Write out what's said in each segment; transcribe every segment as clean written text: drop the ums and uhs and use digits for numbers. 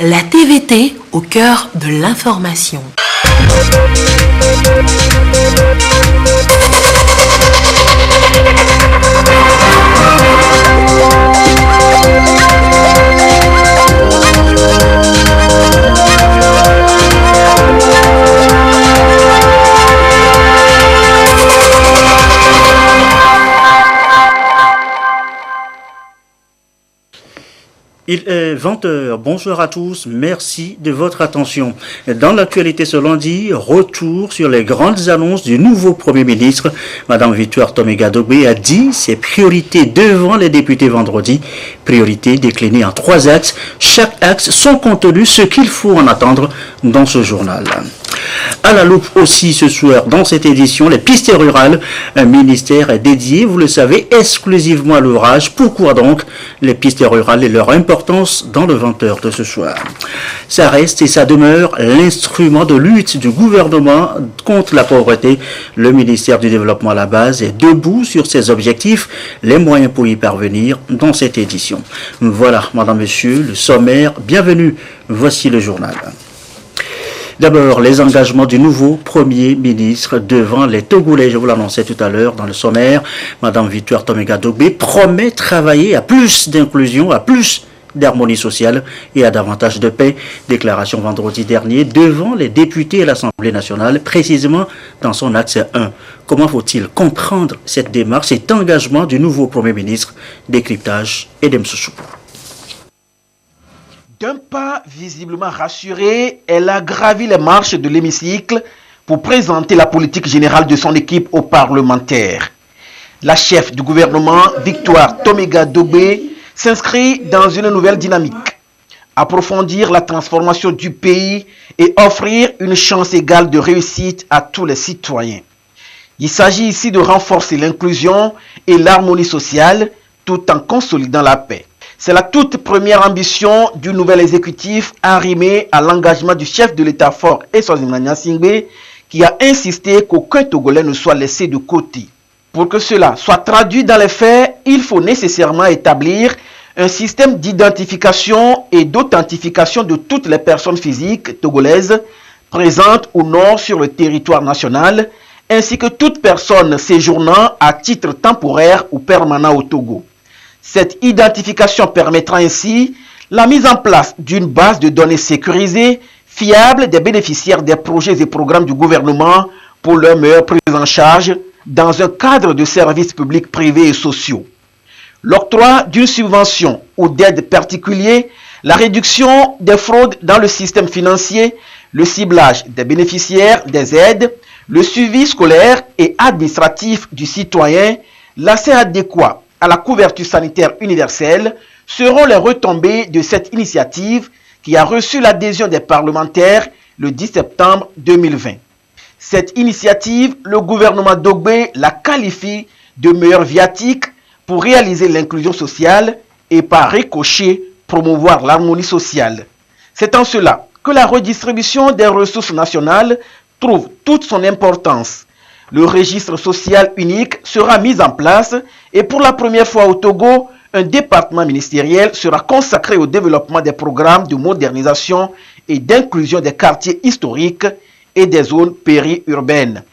La TVT au cœur de l'information. Il est 20h. Bonjour à tous. Merci de votre attention. Dans l'actualité ce lundi, retour sur les grandes annonces du nouveau Premier ministre. Madame Victoire Toméga-Dogbe a dit ses priorités devant les députés vendredi. Priorités déclinées en 3 axes. Chaque axe son contenu, ce qu'il faut en attendre dans ce journal. À la loupe aussi ce soir dans cette édition, les pistes rurales, un ministère est dédié, vous le savez, exclusivement à l'ouvrage. Pourquoi donc les pistes rurales et leur importance dans le 20h de ce soir? Ça reste et ça demeure l'instrument de lutte du gouvernement contre la pauvreté. Le ministère du Développement à la base est debout sur ses objectifs, les moyens pour y parvenir dans cette édition. Voilà, madame, monsieur, le sommaire. Bienvenue, voici le journal. D'abord, les engagements du nouveau Premier ministre devant les Togolais. Je vous l'annonçais tout à l'heure dans le sommaire. Madame Victoire Toméga-Dogbe promet travailler à plus d'inclusion, à plus d'harmonie sociale et à davantage de paix. Déclaration vendredi dernier devant les députés à l'Assemblée nationale, précisément dans son axe 1. Comment faut-il comprendre cette démarche, cet engagement du nouveau Premier ministre? Décryptage et Demsoussou. D'un pas visiblement rassuré, elle a gravi les marches de l'hémicycle pour présenter la politique générale de son équipe aux parlementaires. La chef du gouvernement, Victoire Toméga-Dogbe, s'inscrit dans une nouvelle dynamique. Approfondir la transformation du pays et offrir une chance égale de réussite à tous les citoyens. Il s'agit ici de renforcer l'inclusion et l'harmonie sociale tout en consolidant la paix. C'est la toute première ambition du nouvel exécutif arrimé à l'engagement du chef de l'État fort Eswatini Gnassingbé qui a insisté qu'aucun Togolais ne soit laissé de côté. Pour que cela soit traduit dans les faits, il faut nécessairement établir un système d'identification et d'authentification de toutes les personnes physiques togolaises présentes ou non sur le territoire national, ainsi que toute personne séjournant à titre temporaire ou permanent au Togo. Cette identification permettra ainsi la mise en place d'une base de données sécurisée, fiable des bénéficiaires des projets et programmes du gouvernement pour leur meilleure prise en charge dans un cadre de services publics privés et sociaux. L'octroi d'une subvention ou d'aide particulier, la réduction des fraudes dans le système financier, le ciblage des bénéficiaires des aides, le suivi scolaire et administratif du citoyen, l'accès adéquat à la couverture sanitaire universelle seront les retombées de cette initiative qui a reçu l'adhésion des parlementaires le 10 septembre 2020. Cette initiative, le gouvernement Dogbe la qualifie de meilleure viatique pour réaliser l'inclusion sociale et par ricochet promouvoir l'harmonie sociale. C'est en cela que la redistribution des ressources nationales trouve toute son importance. Le registre social unique sera mis en place et pour la première fois au Togo, un département ministériel sera consacré au développement des programmes de modernisation et d'inclusion des quartiers historiques et des zones périurbaines.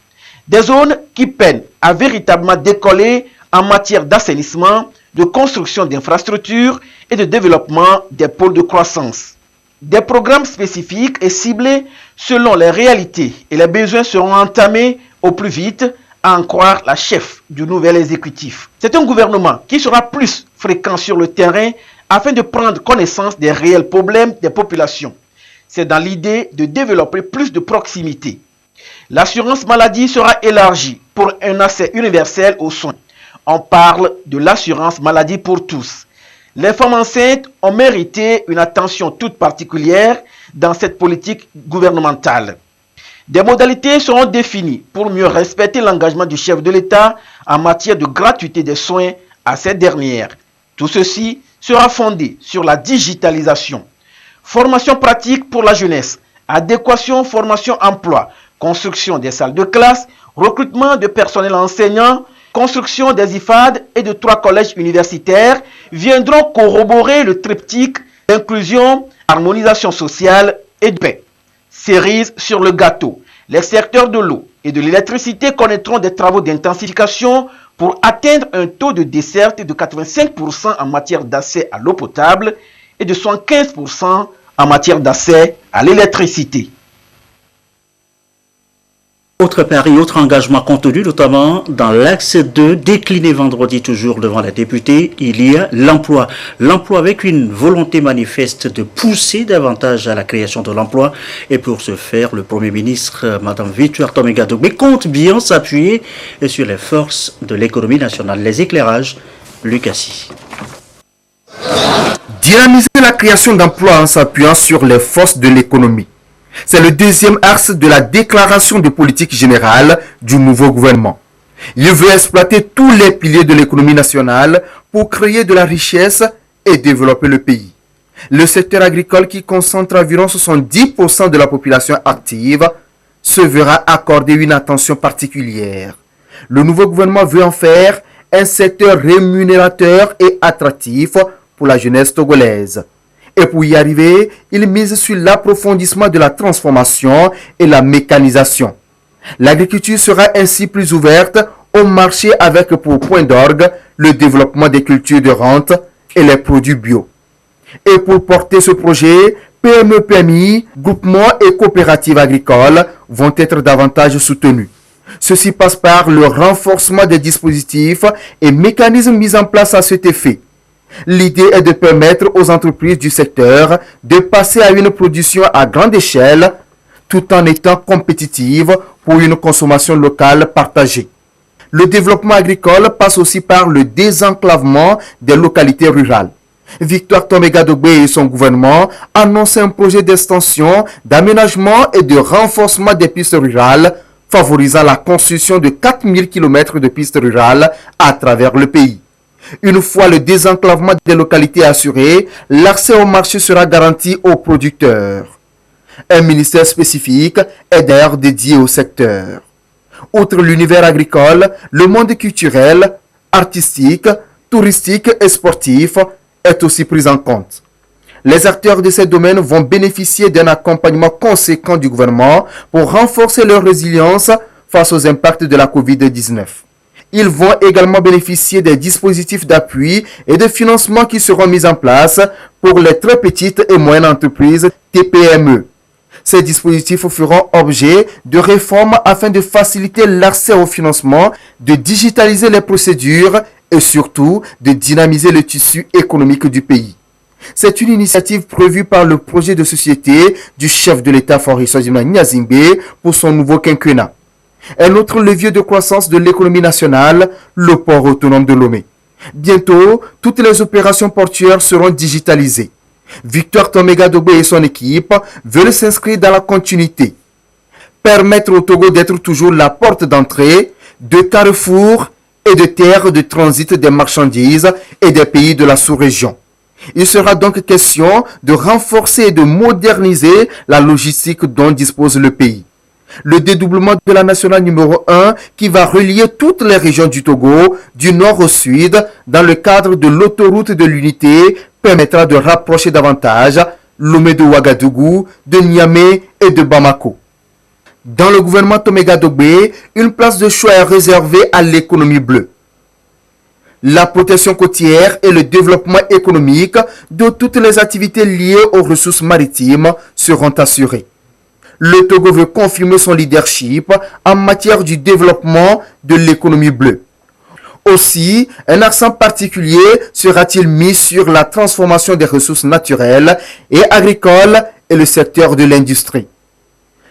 Des zones qui peinent à véritablement décoller en matière d'assainissement, de construction d'infrastructures et de développement des pôles de croissance. Des programmes spécifiques et ciblés selon les réalités et les besoins seront entamés au plus vite, à en croire la chef du nouvel exécutif. C'est un gouvernement qui sera plus fréquent sur le terrain afin de prendre connaissance des réels problèmes des populations. C'est dans l'idée de développer plus de proximité. L'assurance maladie sera élargie pour un accès universel aux soins. On parle de l'assurance maladie pour tous. Les femmes enceintes ont mérité une attention toute particulière dans cette politique gouvernementale. Des modalités seront définies pour mieux respecter l'engagement du chef de l'État en matière de gratuité des soins à ces dernières. Tout ceci sera fondé sur la digitalisation. Formation pratique pour la jeunesse, adéquation, formation, emploi, construction des salles de classe, recrutement de personnel enseignant, construction des IFAD et de 3 collèges universitaires viendront corroborer le triptyque Inclusion, harmonisation sociale et de paix. Cerise sur le gâteau. Les secteurs de l'eau et de l'électricité connaîtront des travaux d'intensification pour atteindre un taux de desserte de 85% en matière d'accès à l'eau potable et de 75% en matière d'accès à l'électricité. Autre pari, autre engagement contenu, notamment dans l'axe 2, décliné vendredi toujours devant la députée, il y a l'emploi. L'emploi avec une volonté manifeste de pousser davantage à la création de l'emploi. Et pour ce faire, le Premier ministre, Mme Victoire Toméga Dogbe, compte bien s'appuyer sur les forces de l'économie nationale. Les éclairages, Lucassi. Dynamiser la création d'emplois en s'appuyant sur les forces de l'économie. C'est le deuxième axe de la déclaration de politique générale du nouveau gouvernement. Il veut exploiter tous les piliers de l'économie nationale pour créer de la richesse et développer le pays. Le secteur agricole, qui concentre environ 70% de la population active, se verra accorder une attention particulière. Le nouveau gouvernement veut en faire un secteur rémunérateur et attractif pour la jeunesse togolaise. Et pour y arriver, il mise sur l'approfondissement de la transformation et la mécanisation. L'agriculture sera ainsi plus ouverte au marché avec pour point d'orgue le développement des cultures de rente et les produits bio. Et pour porter ce projet, PME, PMI, groupements et coopératives agricoles vont être davantage soutenus. Ceci passe par le renforcement des dispositifs et mécanismes mis en place à cet effet. L'idée est de permettre aux entreprises du secteur de passer à une production à grande échelle tout en étant compétitives pour une consommation locale partagée. Le développement agricole passe aussi par le désenclavement des localités rurales. Victoire Toméga Dogbe et son gouvernement annoncent un projet d'extension, d'aménagement et de renforcement des pistes rurales, favorisant la construction de 4000 km de pistes rurales à travers le pays. Une fois le désenclavement des localités assuré, l'accès au marché sera garanti aux producteurs. Un ministère spécifique est d'ailleurs dédié au secteur. Outre l'univers agricole, le monde culturel, artistique, touristique et sportif est aussi pris en compte. Les acteurs de ces domaines vont bénéficier d'un accompagnement conséquent du gouvernement pour renforcer leur résilience face aux impacts de la COVID-19. Ils vont également bénéficier des dispositifs d'appui et de financement qui seront mis en place pour les très petites et moyennes entreprises TPME. Ces dispositifs feront objet de réformes afin de faciliter l'accès au financement, de digitaliser les procédures et surtout de dynamiser le tissu économique du pays. C'est une initiative prévue par le projet de société du chef de l'État Fabrice Gnassingbé pour son nouveau quinquennat. Un autre levier de croissance de l'économie nationale, le port autonome de Lomé. Bientôt, toutes les opérations portuaires seront digitalisées. Victoire Toméga Dogbe et son équipe veulent s'inscrire dans la continuité. Permettre au Togo d'être toujours la porte d'entrée, de carrefour et de terre de transit des marchandises et des pays de la sous-région. Il sera donc question de renforcer et de moderniser la logistique dont dispose le pays. Le dédoublement de la nationale numéro 1 qui va relier toutes les régions du Togo, du nord au sud, dans le cadre de l'autoroute de l'unité, permettra de rapprocher davantage Lomé de Ouagadougou, de Niamey et de Bamako. Dans le gouvernement Toméga Dogbe, une place de choix est réservée à l'économie bleue. La protection côtière et le développement économique de toutes les activités liées aux ressources maritimes seront assurés. Le Togo veut confirmer son leadership en matière du développement de l'économie bleue. Aussi, un accent particulier sera-t-il mis sur la transformation des ressources naturelles et agricoles et le secteur de l'industrie.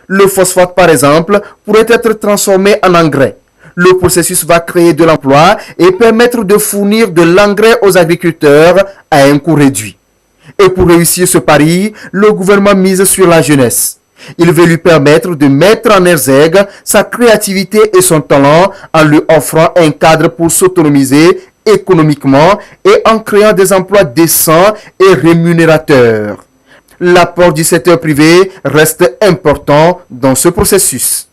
Le phosphate, par exemple, pourrait être transformé en engrais. Le processus va créer de l'emploi et permettre de fournir de l'engrais aux agriculteurs à un coût réduit. Et pour réussir ce pari, le gouvernement mise sur la jeunesse. Il veut lui permettre de mettre en exergue sa créativité et son talent en lui offrant un cadre pour s'autonomiser économiquement et en créant des emplois décents et rémunérateurs. L'apport du secteur privé reste important dans ce processus.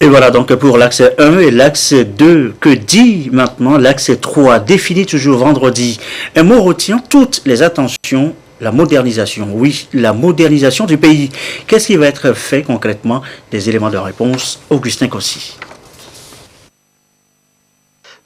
Et voilà donc pour l'axe 1 et l'axe 2. Que dit maintenant l'axe 3, défini toujours vendredi? Un mot retient toutes les attentions, la modernisation. Oui, la modernisation du pays. Qu'est-ce qui va être fait concrètement? Des éléments de réponse, Augustin Kossi.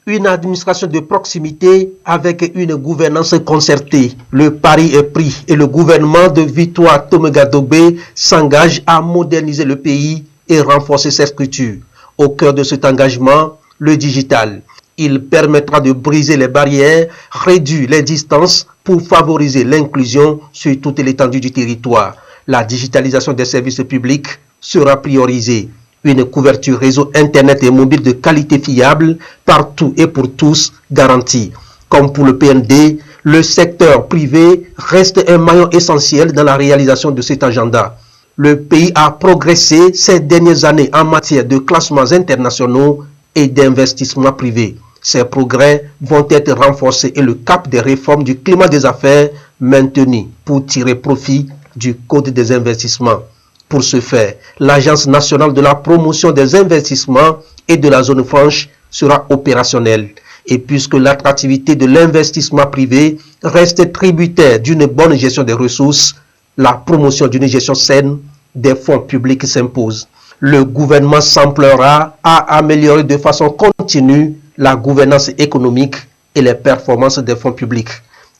Une administration de proximité avec une gouvernance concertée. Le pari est pris et le gouvernement de Victoire Tomegadobé s'engage à moderniser le pays et renforcer ses structures. Au cœur de cet engagement, le digital. Il permettra de briser les barrières, réduire les distances pour favoriser l'inclusion sur toute l'étendue du territoire. La digitalisation des services publics sera priorisée. Une couverture réseau Internet et mobile de qualité fiable, partout et pour tous, garantie. Comme pour le PND, le secteur privé reste un maillon essentiel dans la réalisation de cet agenda. Le pays a progressé ces dernières années en matière de classements internationaux et d'investissements privés. Ces progrès vont être renforcés et le cap des réformes du climat des affaires maintenu pour tirer profit du Code des investissements. Pour ce faire, l'Agence nationale de la promotion des investissements et de la zone franche sera opérationnelle. Et puisque l'attractivité de l'investissement privé reste tributaire d'une bonne gestion des ressources, la promotion d'une gestion saine des fonds publics s'impose. Le gouvernement s'emploiera à améliorer de façon continue la gouvernance économique et les performances des fonds publics.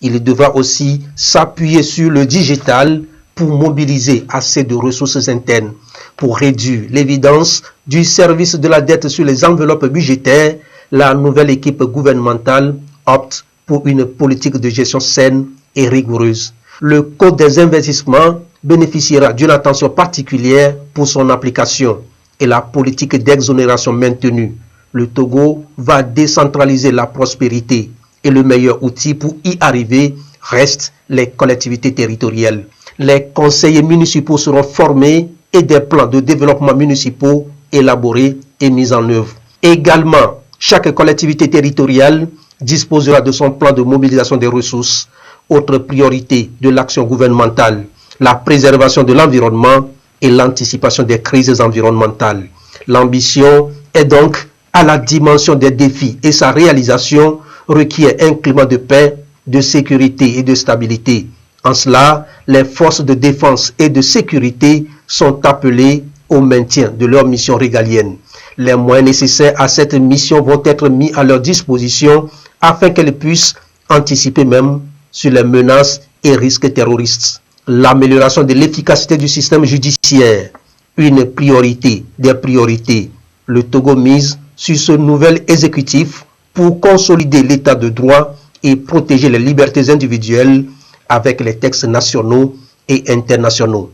Il devra aussi s'appuyer sur le digital pour mobiliser assez de ressources internes. Pour réduire l'évidence du service de la dette sur les enveloppes budgétaires, la nouvelle équipe gouvernementale opte pour une politique de gestion saine et rigoureuse. Le Code des investissements bénéficiera d'une attention particulière pour son application et la politique d'exonération maintenue. Le Togo va décentraliser la prospérité et le meilleur outil pour y arriver reste les collectivités territoriales. Les conseillers municipaux seront formés et des plans de développement municipaux élaborés et mis en œuvre. Également, chaque collectivité territoriale disposera de son plan de mobilisation des ressources. Autre priorité de l'action gouvernementale, la préservation de l'environnement et l'anticipation des crises environnementales. L'ambition est donc à la dimension des défis et sa réalisation requiert un climat de paix, de sécurité et de stabilité. En cela, les forces de défense et de sécurité sont appelées au maintien de leur mission régalienne. Les moyens nécessaires à cette mission vont être mis à leur disposition afin qu'elles puissent anticiper même sur les menaces et risques terroristes. L'amélioration de l'efficacité du système judiciaire, une priorité des priorités. Le Togo mise sur ce nouvel exécutif pour consolider l'état de droit et protéger les libertés individuelles avec les textes nationaux et internationaux.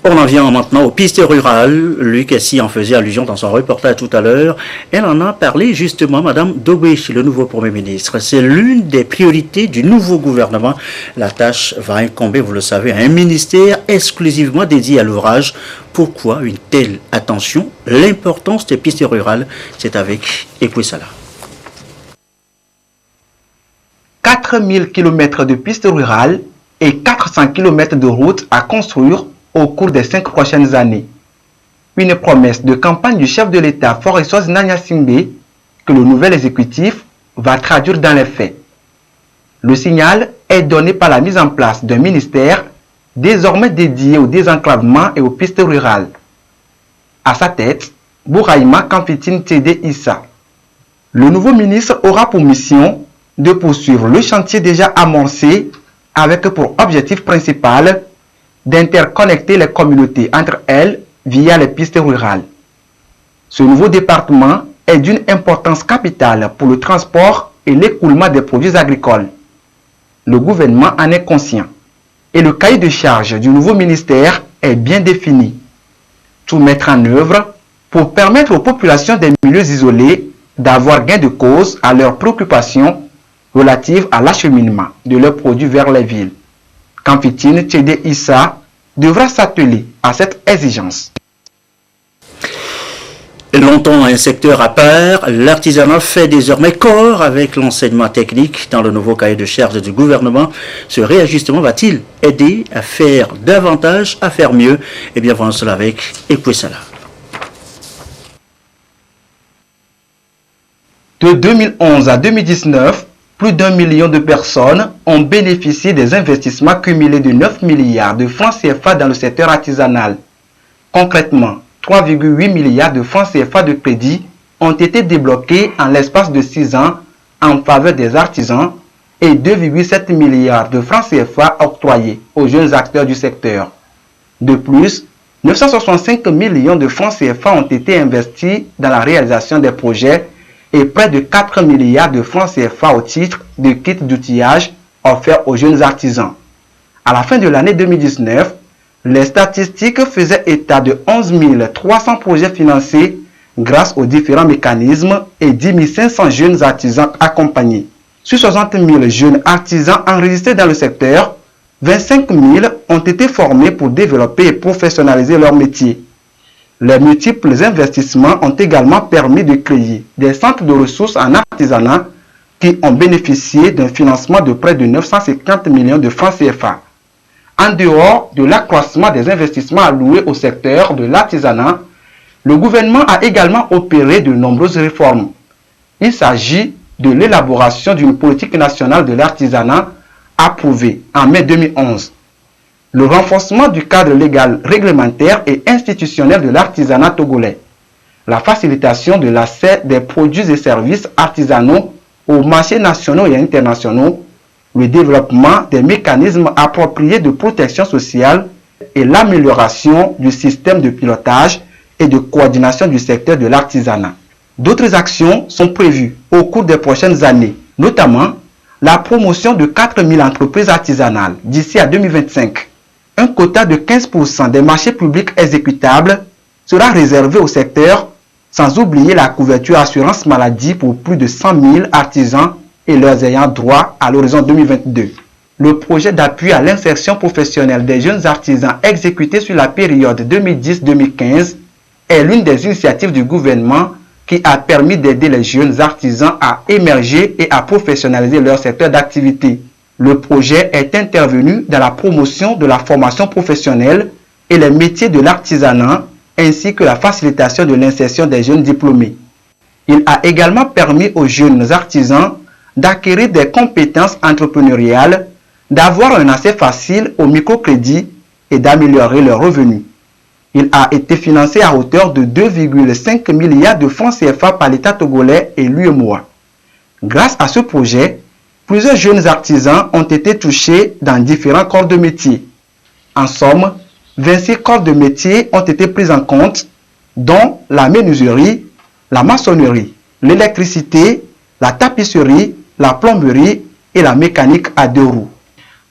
On en vient maintenant aux pistes rurales. Luc Essi en faisait allusion dans son reportage tout à l'heure. Elle en a parlé justement, Madame Dobé, le nouveau Premier ministre. C'est l'une des priorités du nouveau gouvernement. La tâche va incomber, vous le savez, à un ministère exclusivement dédié à l'ouvrage. Pourquoi une telle attention? L'importance des pistes rurales, c'est avec Ekwesala. 4000 km de pistes rurales et 400 km de routes à construire au cours des 5 prochaines années. Une promesse de campagne du chef de l'État Foresos Nanya Simbe que le nouvel exécutif va traduire dans les faits. Le signal est donné par la mise en place d'un ministère désormais dédié au désenclavement et aux pistes rurales. À sa tête, Bouraïma Kamfitine Tede Issa. Le nouveau ministre aura pour mission de poursuivre le chantier déjà amorcé avec pour objectif principal d'interconnecter les communautés entre elles via les pistes rurales. Ce nouveau département est d'une importance capitale pour le transport et l'écoulement des produits agricoles. Le gouvernement en est conscient et le cahier de charge du nouveau ministère est bien défini. Tout mettre en œuvre pour permettre aux populations des milieux isolés d'avoir gain de cause à leurs préoccupations relatives à l'acheminement de leurs produits vers les villes. Kamfitine Tede Issa devra s'atteler à cette exigence. Longtemps un secteur à part, l'artisanat fait désormais corps avec l'enseignement technique dans le nouveau cahier de charges du gouvernement. Ce réajustement va-t-il aider à faire davantage, à faire mieux? Eh bien, voyons cela avec Ekwesala. De 2011 à 2019, plus d'1 million de personnes ont bénéficié des investissements cumulés de 9 milliards de francs CFA dans le secteur artisanal. Concrètement, 3,8 milliards de francs CFA de crédit ont été débloqués en l'espace de 6 ans en faveur des artisans et 2,7 milliards de francs CFA octroyés aux jeunes acteurs du secteur. De plus, 965 millions de francs CFA ont été investis dans la réalisation des projets et près de 4 milliards de francs CFA au titre de kits d'outillage offerts aux jeunes artisans. À la fin de l'année 2019, les statistiques faisaient état de 11 300 projets financés grâce aux différents mécanismes et 10 500 jeunes artisans accompagnés. Sur 60 000 jeunes artisans enregistrés dans le secteur, 25 000 ont été formés pour développer et professionnaliser leur métier. Les multiples investissements ont également permis de créer des centres de ressources en artisanat qui ont bénéficié d'un financement de près de 950 millions de francs CFA. En dehors de l'accroissement des investissements alloués au secteur de l'artisanat, le gouvernement a également opéré de nombreuses réformes. Il s'agit de l'élaboration d'une politique nationale de l'artisanat approuvée en mai 2011. Le renforcement du cadre légal, réglementaire et institutionnel de l'artisanat togolais. La facilitation de l'accès des produits et services artisanaux aux marchés nationaux et internationaux. Le développement des mécanismes appropriés de protection sociale et l'amélioration du système de pilotage et de coordination du secteur de l'artisanat. D'autres actions sont prévues au cours des prochaines années, notamment la promotion de 4 000 entreprises artisanales d'ici à 2025. Un quota de 15% des marchés publics exécutables sera réservé au secteur, sans oublier la couverture assurance maladie pour plus de 100 000 artisans et leurs ayants droit à l'horizon 2022. Le projet d'appui à l'insertion professionnelle des jeunes artisans exécuté sur la période 2010-2015 est l'une des initiatives du gouvernement qui a permis d'aider les jeunes artisans à émerger et à professionnaliser leur secteur d'activité. Le projet est intervenu dans la promotion de la formation professionnelle et les métiers de l'artisanat, ainsi que la facilitation de l'insertion des jeunes diplômés. Il a également permis aux jeunes artisans d'acquérir des compétences entrepreneuriales, d'avoir un accès facile au microcrédit et d'améliorer leurs revenus. Il a été financé à hauteur de 2,5 milliards de francs CFA par l'État togolais et l'UEMOA. Grâce à ce projet, plusieurs jeunes artisans ont été touchés dans différents corps de métier. En somme, 26 corps de métier ont été pris en compte, dont la menuiserie, la maçonnerie, l'électricité, la tapisserie, la plomberie et la mécanique à 2 roues.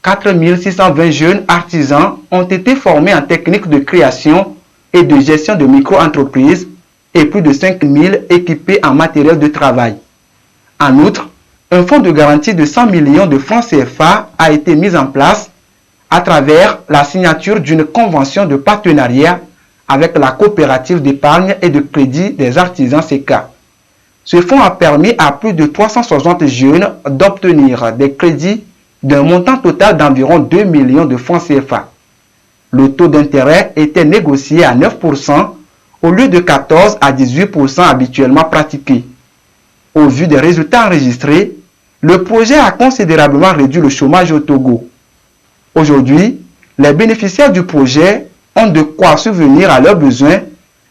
4 620 jeunes artisans ont été formés en techniques de création et de gestion de micro-entreprises et plus de 5 000 équipés en matériel de travail. En outre, un fonds de garantie de 100 millions de francs CFA a été mis en place à travers la signature d'une convention de partenariat avec la coopérative d'épargne et de crédit des artisans CECA. Ce fonds a permis à plus de 360 jeunes d'obtenir des crédits d'un montant total d'environ 2 millions de francs CFA. Le taux d'intérêt était négocié à 9% au lieu de 14 à 18% habituellement pratiqués. Au vu des résultats enregistrés, le projet a considérablement réduit le chômage au Togo. Aujourd'hui, les bénéficiaires du projet ont de quoi subvenir à leurs besoins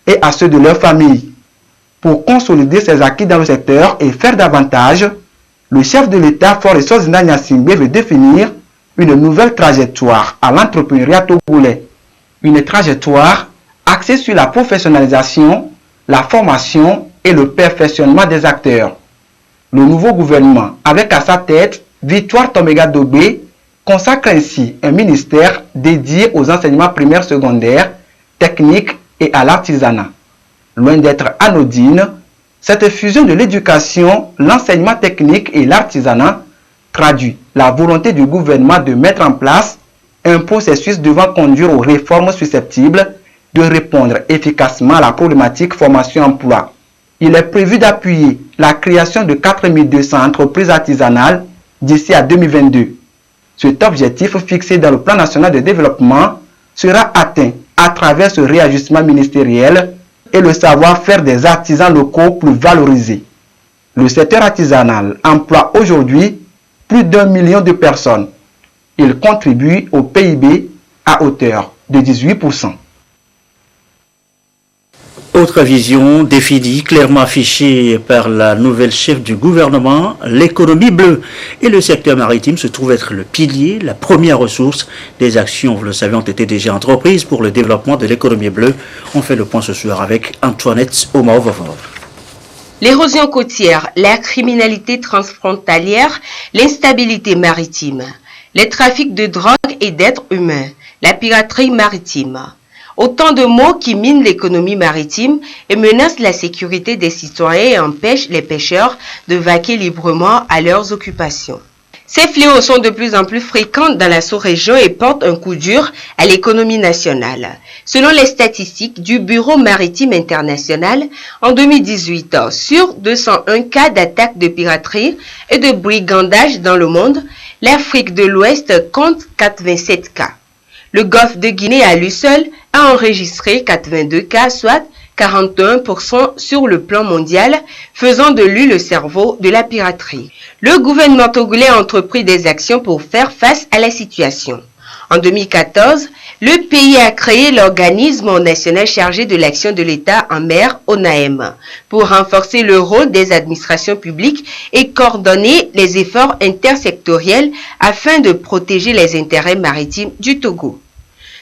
et à ceux de leur famille. Pour consolider ses acquis dans le secteur et faire davantage, le chef de l'État, Faure Sozina Gnassingbé, veut définir une nouvelle trajectoire à l'entrepreneuriat togolais. Une trajectoire axée sur la professionnalisation, la formation et le perfectionnement des acteurs. Le nouveau gouvernement, avec à sa tête Victoire Tomega Dobé, consacre ainsi un ministère dédié aux enseignements primaires, secondaires, techniques et à l'artisanat. Loin d'être anodine, cette fusion de l'éducation, l'enseignement technique et l'artisanat traduit la volonté du gouvernement de mettre en place un processus devant conduire aux réformes susceptibles de répondre efficacement à la problématique formation-emploi. Il est prévu d'appuyer la création de 4200 entreprises artisanales d'ici à 2022. Cet objectif fixé dans le plan national de développement sera atteint à travers ce réajustement ministériel et le savoir-faire des artisans locaux plus valorisé. Le secteur artisanal emploie aujourd'hui plus d'1 million de personnes. Il contribue au PIB à hauteur de 18%. Autre vision définie, clairement affichée par la nouvelle chef du gouvernement, l'économie bleue. Et le secteur maritime se trouve être le pilier, la première ressource. Des actions, vous le savez, ont été déjà entreprises pour le développement de l'économie bleue. On fait le point ce soir avec Antoinette Omaovovov. L'érosion côtière, la criminalité transfrontalière, l'instabilité maritime, les trafics de drogue et d'êtres humains, la piraterie maritime. Autant de mots qui minent l'économie maritime et menacent la sécurité des citoyens et empêchent les pêcheurs de vaquer librement à leurs occupations. Ces fléaux sont de plus en plus fréquents dans la sous-région et portent un coup dur à l'économie nationale. Selon les statistiques du Bureau maritime international, en 2018, sur 201 cas d'attaques de piraterie et de brigandage dans le monde, l'Afrique de l'Ouest compte 87 cas. Le golfe de Guinée à lui seul a enregistré 82 cas, soit 41% sur le plan mondial, faisant de lui le cerveau de la piraterie. Le gouvernement togolais a entrepris des actions pour faire face à la situation. En 2014, le pays a créé l'organisme national chargé de l'action de l'État en mer, ONAM, pour renforcer le rôle des administrations publiques et coordonner les efforts intersectoriels afin de protéger les intérêts maritimes du Togo.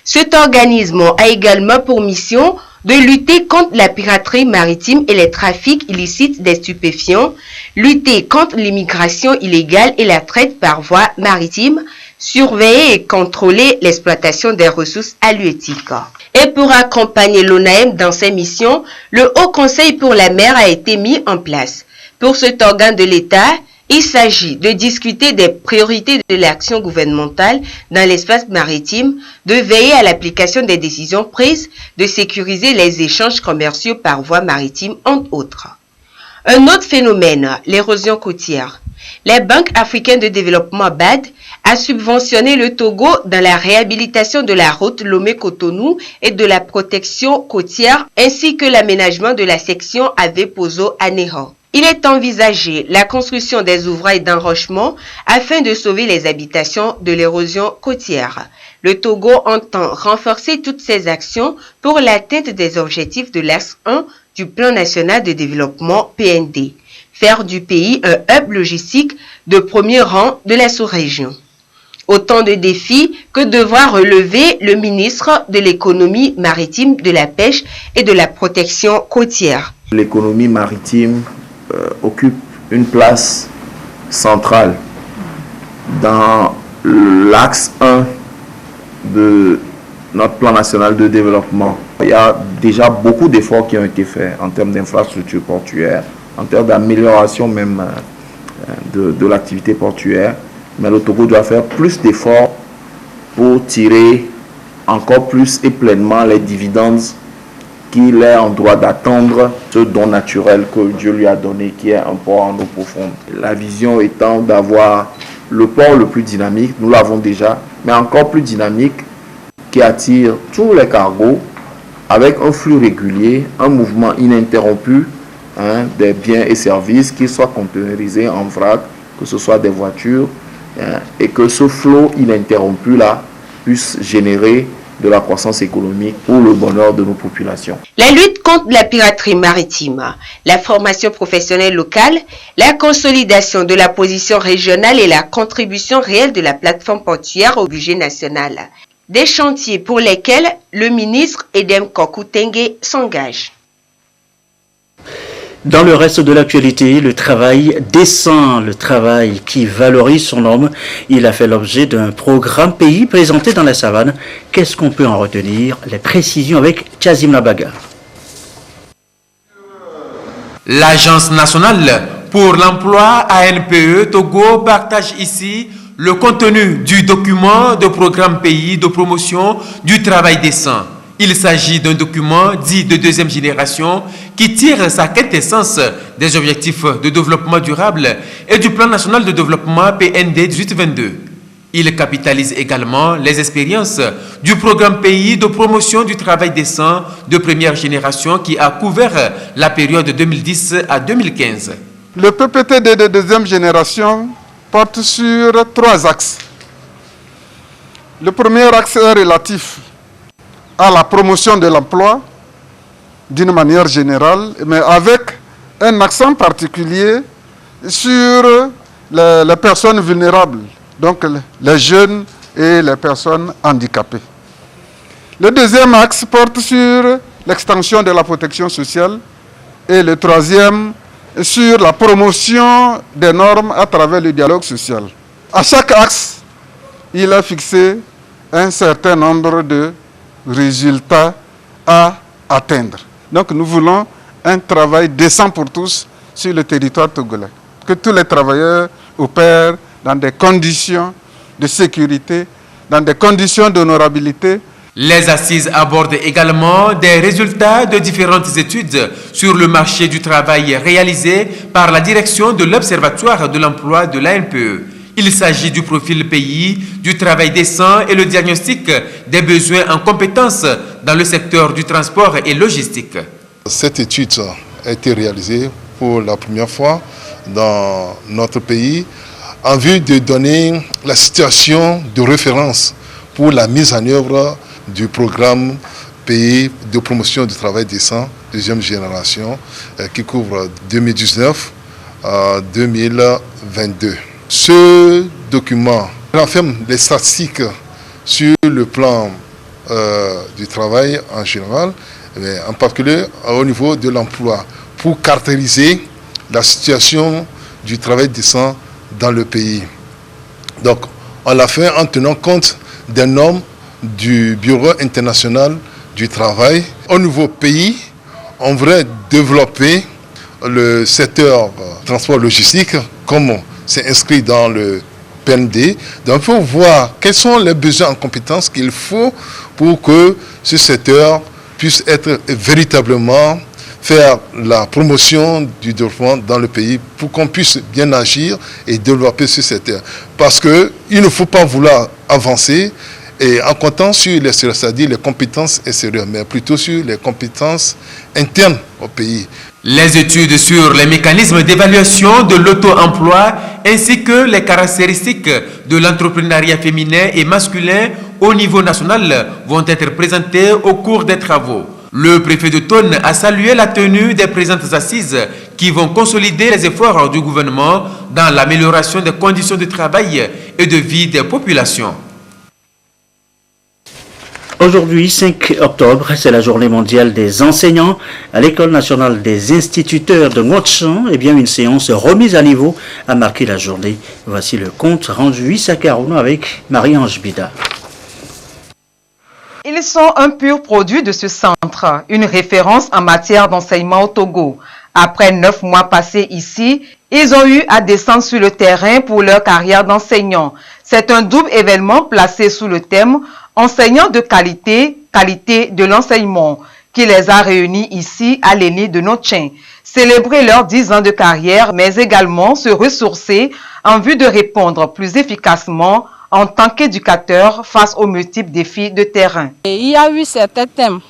Cet organisme a également pour mission de lutter contre la piraterie maritime et les trafics illicites des stupéfiants, lutter contre l'immigration illégale et la traite par voie maritime, surveiller et contrôler l'exploitation des ressources halieutiques. Et pour accompagner l'ONAM dans ses missions, le Haut Conseil pour la mer a été mis en place. Pour cet organe de l'État, il s'agit de discuter des priorités de l'action gouvernementale dans l'espace maritime, de veiller à l'application des décisions prises, de sécuriser les échanges commerciaux par voie maritime, entre autres. Un autre phénomène, l'érosion côtière. La Banque africaine de développement BAD a subventionné le Togo dans la réhabilitation de la route Lomé-Cotonou et de la protection côtière ainsi que l'aménagement de la section Ave-Pozo à Ného. Il est envisagé la construction des ouvrages d'enrochement afin de sauver les habitations de l'érosion côtière. Le Togo entend renforcer toutes ces actions pour l'atteinte des objectifs de l'axe 1 du Plan national de développement PND, faire du pays un hub logistique de premier rang de la sous-région. Autant de défis que devra relever le ministre de l'économie maritime, de la pêche et de la protection côtière. L'économie maritime occupe une place centrale dans l'axe 1 de notre plan national de développement. Il y a déjà beaucoup d'efforts qui ont été faits en termes d'infrastructures portuaires, en termes d'amélioration même de l'activité portuaire. Mais le Togo doit faire plus d'efforts pour tirer encore plus et pleinement les dividendes qu'il est en droit d'attendre, ce don naturel que Dieu lui a donné, qui est un port en eau profonde. La vision étant d'avoir le port le plus dynamique, nous l'avons déjà, mais encore plus dynamique, qui attire tous les cargos avec un flux régulier, un mouvement ininterrompu des biens et services, qu'ils soient conteneurisés en vrac, que ce soit des voitures, et que ce flot ininterrompu là puisse générer de la croissance économique pour le bonheur de nos populations. La lutte contre la piraterie maritime, la formation professionnelle locale, la consolidation de la position régionale et la contribution réelle de la plateforme portuaire au budget national. Des chantiers pour lesquels le ministre Edem Kokou-Tengue s'engage. Dans le reste de l'actualité, le travail décent, le travail qui valorise son homme, il a fait l'objet d'un programme pays présenté dans la savane. Qu'est-ce qu'on peut en retenir? Les précisions avec Tchazim Labaga. L'Agence nationale pour l'emploi ANPE Togo partage ici le contenu du document de programme pays de promotion du travail décent. Il s'agit d'un document dit de deuxième génération qui tire sa quintessence des objectifs de développement durable et du plan national de développement PND 1822. Il capitalise également les expériences du programme pays de promotion du travail décent de première génération qui a couvert la période 2010 à 2015. Le PPTD de deuxième génération porte sur 3 axes. Le premier axe est relatif à la promotion de l'emploi d'une manière générale, mais avec un accent particulier sur les personnes vulnérables, donc les jeunes et les personnes handicapées. Le deuxième axe porte sur l'extension de la protection sociale et le troisième sur la promotion des normes à travers le dialogue social. À chaque axe, il a fixé un certain nombre de résultats à atteindre. Donc nous voulons un travail décent pour tous sur le territoire togolais. Que tous les travailleurs opèrent dans des conditions de sécurité, dans des conditions d'honorabilité. Les assises abordent également des résultats de différentes études sur le marché du travail réalisées par la direction de l'Observatoire de l'emploi de l'ANPE. Il s'agit du profil pays, du travail décent et le diagnostic des besoins en compétences dans le secteur du transport et logistique. Cette étude a été réalisée pour la première fois dans notre pays en vue de donner la situation de référence pour la mise en œuvre du programme pays de promotion du travail décent, deuxième génération, qui couvre 2019 à 2022. Ce document renferme les statistiques sur le plan du travail en général, mais en particulier au niveau de l'emploi, pour caractériser la situation du travail décent dans le pays. Donc, on l'a fait en tenant compte des normes du Bureau international du travail. Au niveau pays, on voudrait développer le secteur transport logistique comme c'est inscrit dans le PND. Donc, il faut voir quels sont les besoins en compétences qu'il faut pour que ce secteur puisse être véritablement faire la promotion du développement dans le pays pour qu'on puisse bien agir et développer ce secteur. Parce qu'il ne faut pas vouloir avancer et en comptant sur les extérieurs, c'est-à-dire les compétences extérieures, mais plutôt sur les compétences internes au pays. Les études sur les mécanismes d'évaluation de l'auto-emploi ainsi que les caractéristiques de l'entrepreneuriat féminin et masculin au niveau national vont être présentées au cours des travaux. Le préfet de Tonne a salué la tenue des présentes assises qui vont consolider les efforts du gouvernement dans l'amélioration des conditions de travail et de vie des populations. Aujourd'hui, 5 octobre, c'est la journée mondiale des enseignants. À l'École nationale des instituteurs de Ngotchan, une séance remise à niveau a marqué la journée. Voici le compte rendu Issa Karouno avec Marie-Ange Bida. Ils sont un pur produit de ce centre, une référence en matière d'enseignement au Togo. Après 9 mois passés ici, ils ont eu à descendre sur le terrain pour leur carrière d'enseignant. C'est un double événement placé sous le thème « Enseignants de qualité, qualité de l'enseignement » qui les a réunis ici à l'ENI de Notchin. Célébrer leurs 10 ans de carrière, mais également se ressourcer en vue de répondre plus efficacement en tant qu'éducateur face aux multiples défis de terrain. Il y a eu certains thèmes,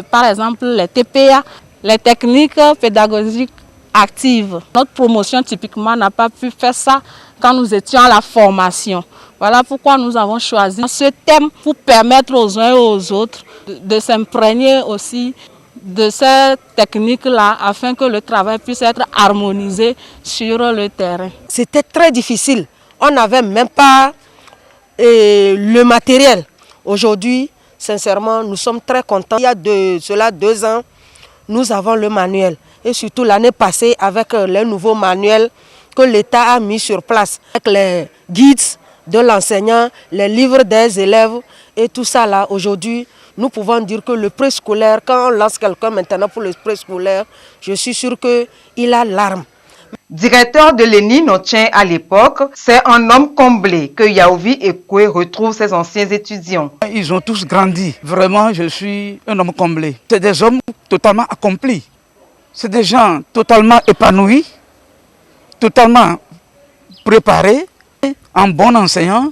par exemple les TPA, les techniques pédagogiques actives. Notre promotion typiquement n'a pas pu faire ça quand nous étions à la formation. Voilà pourquoi nous avons choisi ce thème pour permettre aux uns et aux autres de s'imprégner aussi de ces techniques-là afin que le travail puisse être harmonisé sur le terrain. C'était très difficile. On n'avait même pas le matériel. Aujourd'hui, sincèrement, nous sommes très contents. Il y a cela 2 ans, nous avons le manuel. Et surtout l'année passée, avec les nouveaux manuels que l'État a mis sur place, avec les guides de l'enseignant, les livres des élèves et tout ça là, aujourd'hui, nous pouvons dire que le préscolaire, quand on lance quelqu'un maintenant pour le préscolaire, je suis sûr qu'il a l'arme. Directeur de l'ENI Notchin à l'époque, c'est un homme comblé que Yaouvi Ekwe retrouve ses anciens étudiants. Ils ont tous grandi. Vraiment, je suis un homme comblé. C'est des hommes totalement accomplis. C'est des gens totalement épanouis, totalement préparés, en bon enseignant.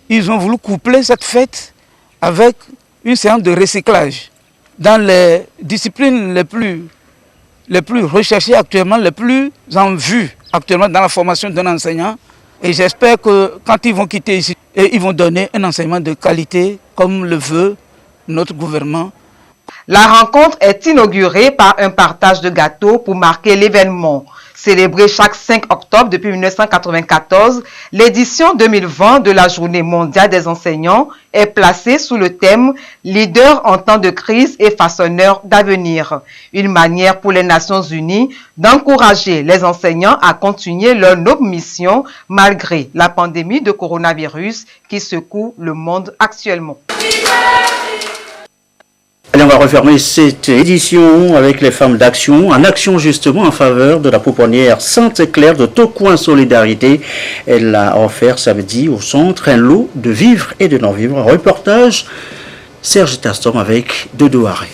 Ils ont voulu coupler cette fête avec une séance de recyclage dans les disciplines les plus les plus recherchés actuellement, les plus en vue actuellement dans la formation d'un enseignant. Et j'espère que quand ils vont quitter ici, ils vont donner un enseignement de qualité comme le veut notre gouvernement. La rencontre est inaugurée par un partage de gâteaux pour marquer l'événement. Célébrée chaque 5 octobre depuis 1994, l'édition 2020 de la Journée mondiale des enseignants est placée sous le thème « Leader en temps de crise et façonneur d'avenir ». Une manière pour les Nations Unies d'encourager les enseignants à continuer leur noble mission malgré la pandémie de coronavirus qui secoue le monde actuellement. Allez, on va refermer cette édition avec les femmes d'action, en action justement en faveur de la pouponnière Sainte-Claire de Tocoin Solidarité. Elle a offert samedi au centre un lot de vivres et de non-vivres. Reportage Serge Tastom avec Dodo Aré.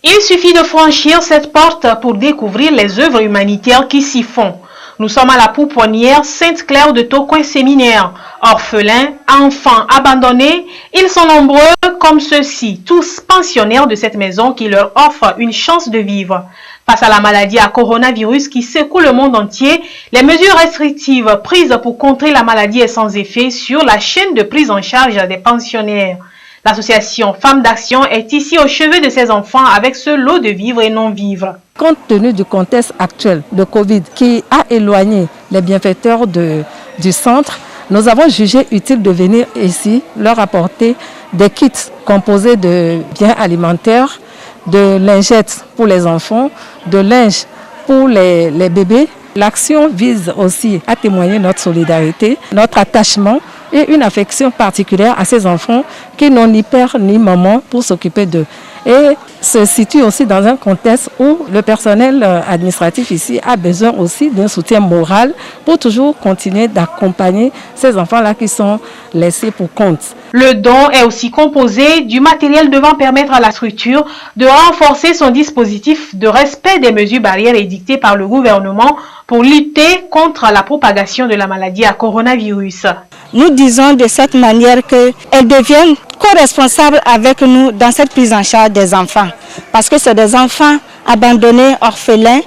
Il suffit de franchir cette porte pour découvrir les œuvres humanitaires qui s'y font. Nous sommes à la pouponnière Sainte-Claire de Tocoin Séminaire. Orphelins, enfants abandonnés, ils sont nombreux comme ceux-ci, tous pensionnaires de cette maison qui leur offre une chance de vivre. Face à la maladie à coronavirus qui secoue le monde entier, les mesures restrictives prises pour contrer la maladie est sans effet sur la chaîne de prise en charge des pensionnaires. L'association Femmes d'Action est ici au chevet de ces enfants avec ce lot de vivres et non-vivres. Compte tenu du contexte actuel de Covid qui a éloigné les bienfaiteurs du centre, nous avons jugé utile de venir ici leur apporter des kits composés de biens alimentaires, de lingettes pour les enfants, de linge pour les bébés. L'action vise aussi à témoigner notre solidarité, notre attachement et une affection particulière à ces enfants qui n'ont ni père ni maman pour s'occuper d'eux. Et se situe aussi dans un contexte où le personnel administratif ici a besoin aussi d'un soutien moral pour toujours continuer d'accompagner ces enfants-là qui sont laissés pour compte. Le don est aussi composé du matériel devant permettre à la structure de renforcer son dispositif de respect des mesures barrières édictées par le gouvernement pour lutter contre la propagation de la maladie à coronavirus. Nous disons de cette manière qu'elles deviennent co-responsables avec nous dans cette prise en charge des enfants. Parce que c'est des enfants abandonnés, orphelins,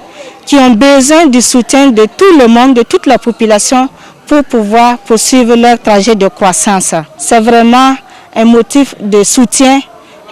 qui ont besoin du soutien de tout le monde, de toute la population, pour pouvoir poursuivre leur trajet de croissance. C'est vraiment un motif de soutien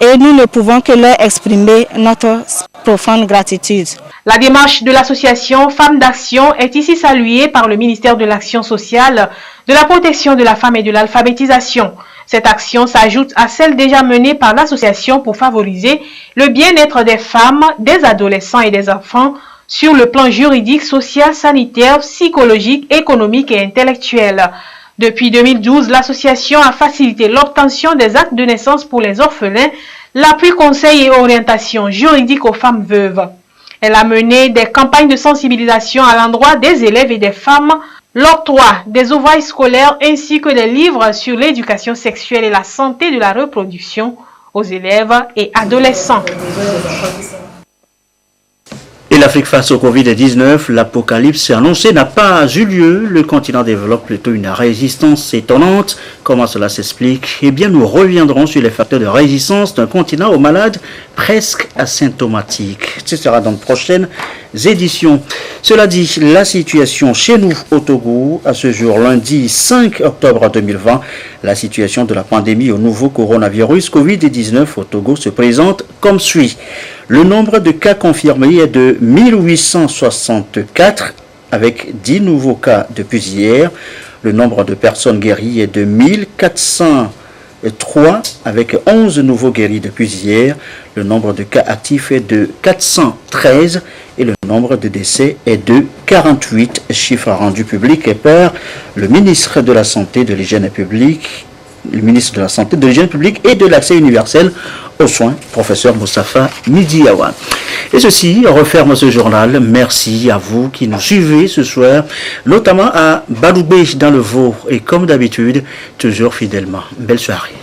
et nous ne pouvons que leur exprimer notre profonde gratitude. La démarche de l'association Femmes d'Action est ici saluée par le ministère de l'Action sociale, de la protection de la femme et de l'alphabétisation. Cette action s'ajoute à celle déjà menée par l'association pour favoriser le bien-être des femmes, des adolescents et des enfants sur le plan juridique, social, sanitaire, psychologique, économique et intellectuel. Depuis 2012, l'association a facilité l'obtention des actes de naissance pour les orphelins, l'appui, conseil et orientation juridique aux femmes veuves. Elle a mené des campagnes de sensibilisation à l'endroit des élèves et des femmes, l'octroi des ouvrages scolaires ainsi que des livres sur l'éducation sexuelle et la santé de la reproduction aux élèves et adolescents. Et l'Afrique face au Covid-19, l'apocalypse annoncée n'a pas eu lieu. Le continent développe plutôt une résistance étonnante. Comment cela s'explique? Eh bien, nous reviendrons sur les facteurs de résistance d'un continent aux malades presque asymptomatiques. Ce sera dans de prochaines éditions. Cela dit, la situation chez nous au Togo, à ce jour lundi 5 octobre 2020, la situation de la pandémie au nouveau coronavirus Covid-19 au Togo se présente comme suit. Le nombre de cas confirmés est de 1864 avec 10 nouveaux cas depuis hier. Le nombre de personnes guéries est de 1403 avec 11 nouveaux guéris depuis hier. Le nombre de cas actifs est de 413 et le nombre de décès est de 48. Chiffre rendu public par le ministre de la Santé, de l'Hygiène publique, le ministre de la Santé, de l'Hygiène publique et de l'Accès universel aux soins, professeur Moustapha Midiawa. Et ceci referme ce journal. Merci à vous qui nous suivez ce soir, notamment à Baloubé dans le Vaud et comme d'habitude, toujours fidèlement. Belle soirée.